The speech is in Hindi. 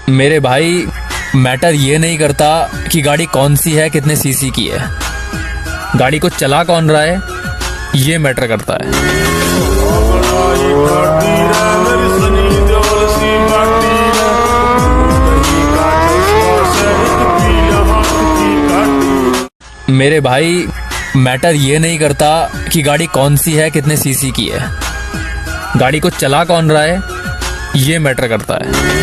मेरे भाई, मैटर ये नहीं करता कि गाड़ी कौन सी है, कितने सीसी की है। गाड़ी को चला कौन रहा है, ये मैटर करता है। मेरे भाई, मैटर ये नहीं करता कि गाड़ी कौन सी है, कितने सीसी की है। गाड़ी को चला कौन रहा है, ये मैटर करता है।